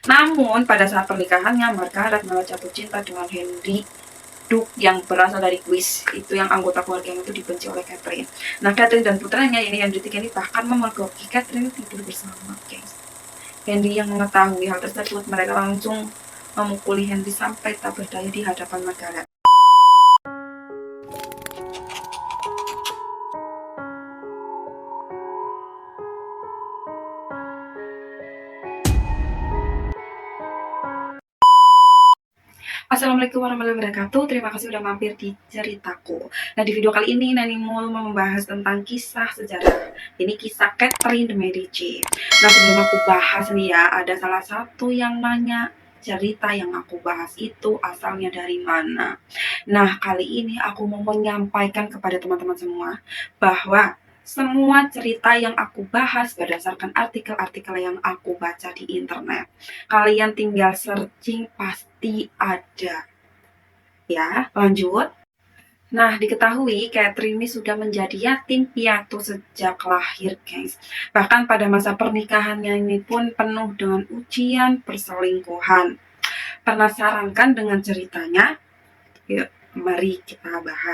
Namun pada saat pernikahannya, Margaret malah jatuh cinta dengan Henry Duke yang berasal dari Swiss. Itu yang anggota keluarga yang itu dibenci oleh Catherine. Nah, Catherine dan putranya ini Henry III ini bahkan memergoki Catherine tidur bersama, guys. Henry yang mengetahui hal tersebut, mereka langsung memukuli Henry sampai tak berdaya di hadapan Margaret. Assalamualaikum warahmatullahi wabarakatuh. Terima kasih sudah mampir di ceritaku. Nah, di video kali ini Nani mau membahas tentang kisah sejarah. Ini kisah Catherine de Medici. Nah, sebelum aku bahas nih ya, ada salah satu yang nanya cerita yang aku bahas itu asalnya dari mana. Nah, kali ini aku mau menyampaikan kepada teman-teman semua bahwa semua cerita yang aku bahas berdasarkan artikel-artikel yang aku baca di internet. Kalian tinggal searching pasti ada. Ya, lanjut. Nah, diketahui Catherine ini sudah menjadi yatim piatu sejak lahir, guys. Bahkan pada masa pernikahannya ini pun penuh dengan ujian perselingkuhan. Penasaran kan dengan ceritanya? Yuk, mari kita bahas.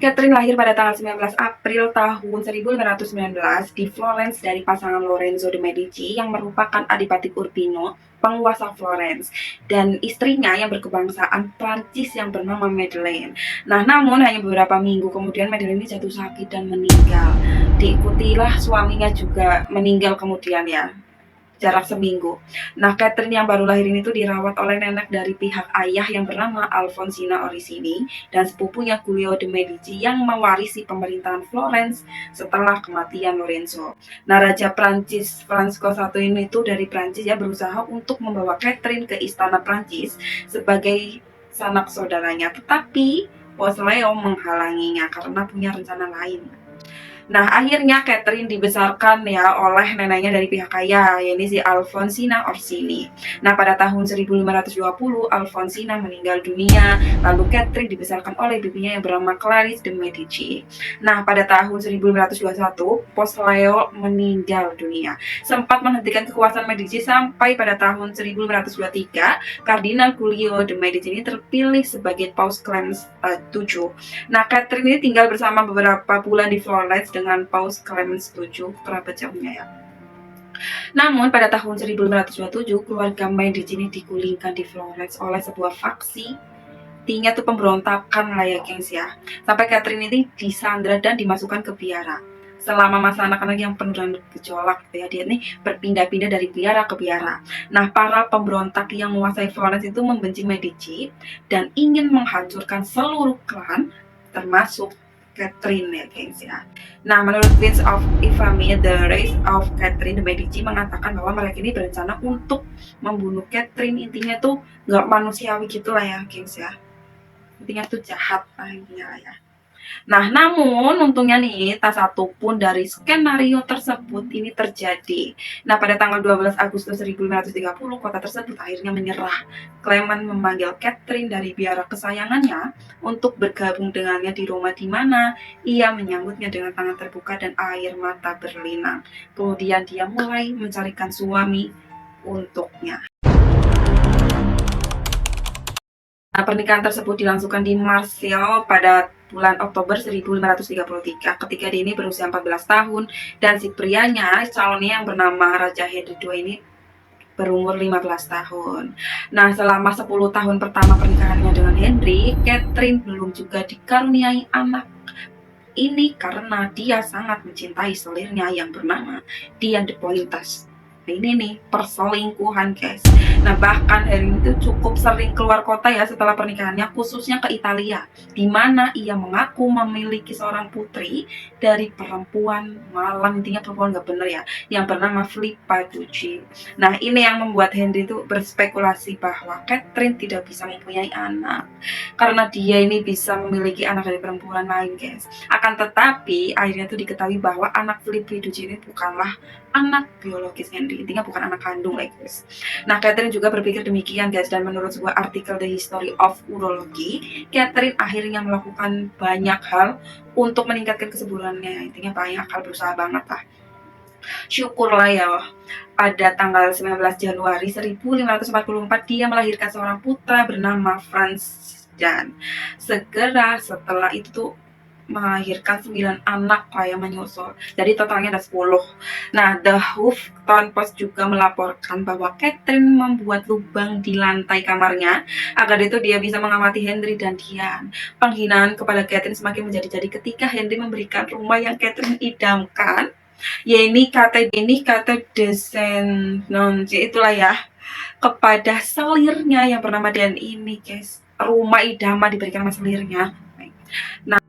Catherine lahir pada tanggal 19 April tahun 1519 di Florence dari pasangan Lorenzo de Medici yang merupakan adipati Urbino, penguasa Florence, dan istrinya yang berkebangsaan Prancis yang bernama Madeleine. Nah, namun hanya beberapa minggu kemudian Madeleine jatuh sakit dan meninggal. Diikutilah suaminya juga meninggal kemudian ya, jarak seminggu. Nah, Catherine yang baru lahir ini tuh dirawat oleh nenek dari pihak ayah yang bernama Alfonsina Orsini dan sepupunya Giulio de Medici yang mewarisi pemerintahan Florence setelah kematian Lorenzo. Nah, Raja Prancis Francisco I ini tuh dari Prancis ya berusaha untuk membawa Catherine ke istana Prancis sebagai sanak saudaranya, tetapi Bos Leo menghalanginya karena punya rencana lain. Nah, akhirnya Catherine dibesarkan ya oleh neneknya dari pihak ayah, yaitu si Alfonsina Orsini. Nah, pada tahun 1520 Alfonsina meninggal dunia, lalu Catherine dibesarkan oleh bibinya yang bernama Clarice de Medici. Nah, pada tahun 1521 Bos Leo meninggal dunia, sempat menghentikan kekuasaan Medici sampai pada tahun 1523 Kardinal Giulio de Medici ini terpilih sebagai Paus Clemens VII. Nah, Catherine ini tinggal bersama beberapa bulan di Florence dengan Paus Clemens VII, kerabat jauhnya ya. Namun pada tahun 1527 keluarga Medici ini digulingkan di Florence oleh sebuah faksi, intinya tuh pemberontakan lah ya gengs ya. Sampai Catherine ini disandra dan dimasukkan ke biara. Selama masa anak-anak yang penuh dengan gejolak ya, dia ini berpindah-pindah dari biara ke biara. Nah, para pemberontak yang menguasai Florence itu membenci Medici dan ingin menghancurkan seluruh klan termasuk Catherine ya gengs ya. Nah, menurut Prince of Infamy, The Rise of Catherine de Medici mengatakan bahwa mereka ini berencana untuk membunuh Catherine. Intinya tuh nggak manusiawi gitu lah ya gengs ya. Intinya tuh jahat lah intinya lah ya. Nah, namun untungnya nih tak satu pun dari skenario tersebut ini terjadi. Nah, pada tanggal 12 Agustus 1530 kota tersebut akhirnya menyerah. Clement memanggil Catherine dari biara kesayangannya untuk bergabung dengannya di Roma, di mana ia menyambutnya dengan tangan terbuka dan air mata berlinang. Kemudian dia mulai mencarikan suami untuknya. Nah, pernikahan tersebut dilangsungkan di Marseille pada bulan Oktober 1533 ketika dia ini berusia 14 tahun dan si prianya, calonnya yang bernama Raja Henry II ini berumur 15 tahun. Nah, selama 10 tahun pertama pernikahannya dengan Henry, Catherine belum juga dikaruniai anak. Ini karena dia sangat mencintai selirnya yang bernama Diane de Poitiers. Nah, ini nih perselingkuhan guys. Nah, bahkan Henry itu cukup sering keluar kota ya setelah pernikahannya, khususnya ke Italia, di mana ia mengaku memiliki seorang putri dari perempuan malang, intinya perempuan gak bener ya, yang bernama Filippa Ducci. Nah, ini yang membuat Henry itu berspekulasi bahwa Catherine tidak bisa mempunyai anak karena dia ini bisa memiliki anak dari perempuan lain guys. Akan tetapi akhirnya itu diketahui bahwa anak Filippa Ducci ini bukanlah anak biologis Henry, intinya bukan anak kandung guys. Nah, Catherine juga berpikir demikian guys, dan menurut sebuah artikel The History of Urology, Catherine akhirnya melakukan banyak hal untuk meningkatkan kesuburannya, intinya banyak hal, berusaha banget lah. Syukurlah ya, pada tanggal 19 Januari 1544 dia melahirkan seorang putra bernama Franz, dan segera setelah itu tuh melahirkan 9 anak lah yang menyusul. Jadi totalnya ada 10. Nah, The Huffington Post juga melaporkan bahwa Catherine membuat lubang di lantai kamarnya agar itu dia bisa mengamati Henry dan Diane. Penghinaan kepada Catherine semakin menjadi-jadi ketika Henry memberikan rumah yang Catherine idamkan, ya ini kata descendants itulah ya, kepada selirnya yang bernama Diane ini, guys. Rumah idaman diberikan sama selirnya. Nah,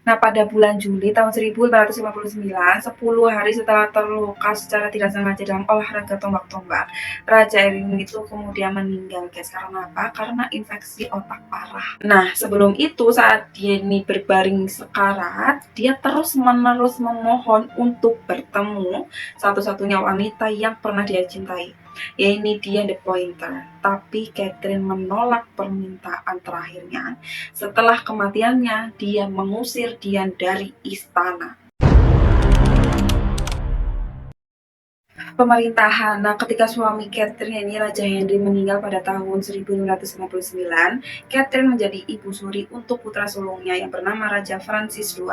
Nah, pada bulan Juli tahun 1559, 10 hari setelah terluka secara tidak sengaja dalam olahraga tombak-tombak, Raja Erin itu kemudian meninggal, guys. Karena apa? Karena infeksi otak parah. Nah, sebelum itu saat dia ini berbaring sekarat, dia terus-menerus memohon untuk bertemu satu-satunya wanita yang pernah dia cintai, yaitu Diane de Poitiers. Tapi Catherine menolak permintaan terakhirnya. Setelah kematiannya, dia mengusir Diane dari istana. Pemerintahan. Nah, ketika suami Catherine ini Raja Henry meninggal pada tahun 1559, Catherine menjadi ibu suri untuk putra sulungnya yang bernama Raja Francis II.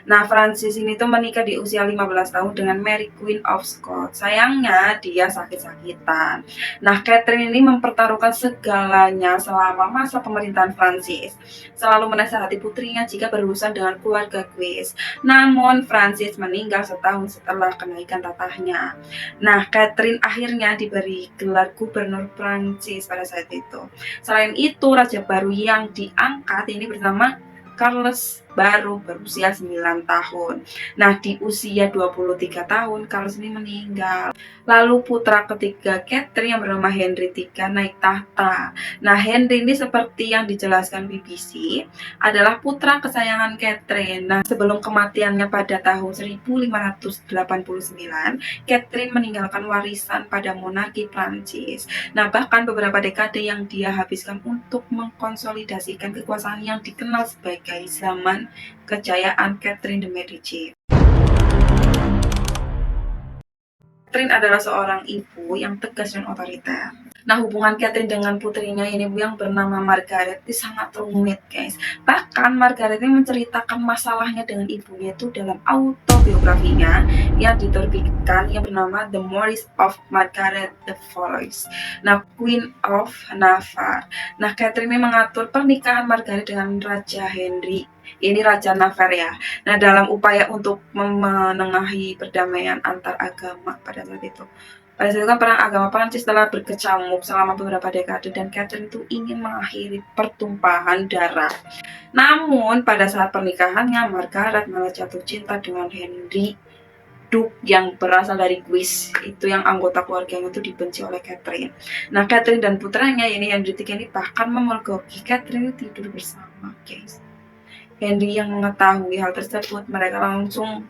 Nah, Francis ini tuh menikah di usia 15 tahun dengan Mary Queen of Scots. Sayangnya dia sakit-sakitan. Nah, Catherine ini mempertaruhkan segalanya selama masa pemerintahan Francis, selalu menasihati putrinya jika berurusan dengan keluarga Guise. Namun Francis meninggal setahun setelah kenaikan tatahnya. Nah, Catherine akhirnya diberi gelar gubernur Prancis pada saat itu. Selain itu, raja baru yang diangkat ini bernama Charles, baru berusia 9 tahun. Nah, di usia 23 tahun, Charles ini meninggal. Lalu putra ketiga Catherine yang bernama Henry III naik tahta. Nah, Henry ini seperti yang dijelaskan BBC, adalah putra kesayangan Catherine. Nah, sebelum kematiannya pada tahun 1589, Catherine meninggalkan warisan pada monarki Prancis. Nah, bahkan beberapa dekade yang dia habiskan untuk mengkonsolidasikan kekuasaan yang dikenal sebagai zaman kejayaan Catherine de Medici. Catherine adalah seorang ibu yang tegas dan otoriter. Nah, hubungan Catherine dengan putrinya ini yang bernama Margaret itu sangat rumit, guys. Bahkan Margaret ini menceritakan masalahnya dengan ibunya itu dalam autobiografinya yang diterbitkan yang bernama The Memoirs of Margaret the Fourth. Nah, Queen of Navarre. Nah, Catherine ini mengatur pernikahan Margaret dengan Raja Henry. Ini Raja Navarre ya. Nah, dalam upaya untuk menengahi perdamaian antar agama pada saat itu. Pada saat itu kan perang agama Prancis telah berkecamuk selama beberapa dekade dan Catherine itu ingin mengakhiri pertumpahan darah. Namun pada saat pernikahannya, Margaret malah jatuh cinta dengan Henry Duke yang berasal dari Guise, itu yang anggota keluarganya itu dibenci oleh Catherine. Nah, Catherine dan putranya ini Henry III ini bahkan memergoki Catherine tidur bersama, guys. Henry yang mengetahui hal tersebut, mereka langsung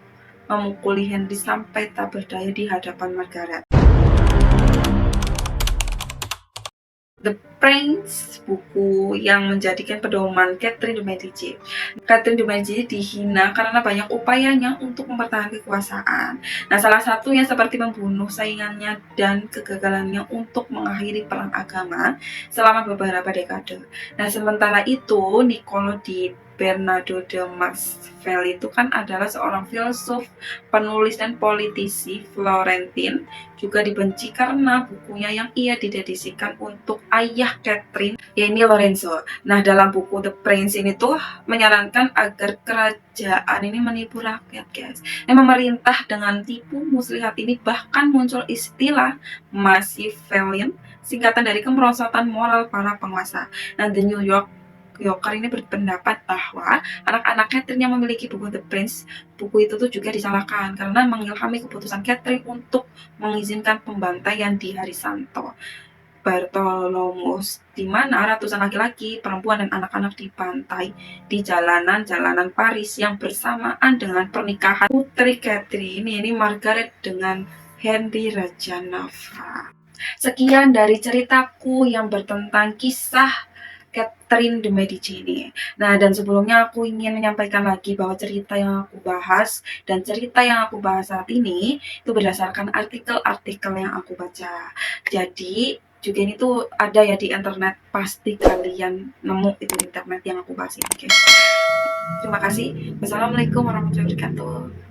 memukuli Henry sampai tak berdaya di hadapan Margaret. The Prince, buku yang menjadikan pedoman Catherine de Medici. Catherine de Medici dihina karena banyak upayanya untuk mempertahankan kekuasaan. Nah, salah satunya seperti membunuh saingannya dan kegagalannya untuk mengakhiri perang agama selama beberapa dekade. Nah, sementara itu, Niccolo di Bernardo de Machiavelli itu kan adalah seorang filsuf, penulis dan politisi Florentin, juga dibenci karena bukunya yang ia didedikasikan untuk ayah Catherine, yaitu Lorenzo. Nah, dalam buku The Prince ini tuh menyarankan agar kerajaan ini menipu rakyat, guys. Yang memerintah dengan tipu muslihat ini bahkan muncul istilah Machiavellian, singkatan dari kemerosotan moral para penguasa. Nah, The New Yorker ini berpendapat bahwa anak-anak Catherine yang memiliki buku The Prince, buku itu tuh juga disalahkan karena mengilhami keputusan Catherine untuk mengizinkan pembantaian di hari Santo Bartholomeus, di mana ratusan laki-laki, perempuan, dan anak-anak dibantai di jalanan-jalanan Paris yang bersamaan dengan pernikahan putri Catherine, ini Margaret dengan Henry Raja Navarre. Sekian dari ceritaku yang bertentang kisah Catherine de Medici ini. Nah, dan sebelumnya aku ingin menyampaikan lagi bahwa cerita yang aku bahas dan cerita yang aku bahas saat ini itu berdasarkan artikel-artikel yang aku baca. Jadi juga ini tuh ada ya di internet, pasti kalian nemu itu di internet yang aku bahas ini, guys. Terima kasih. Wassalamualaikum warahmatullahi wabarakatuh.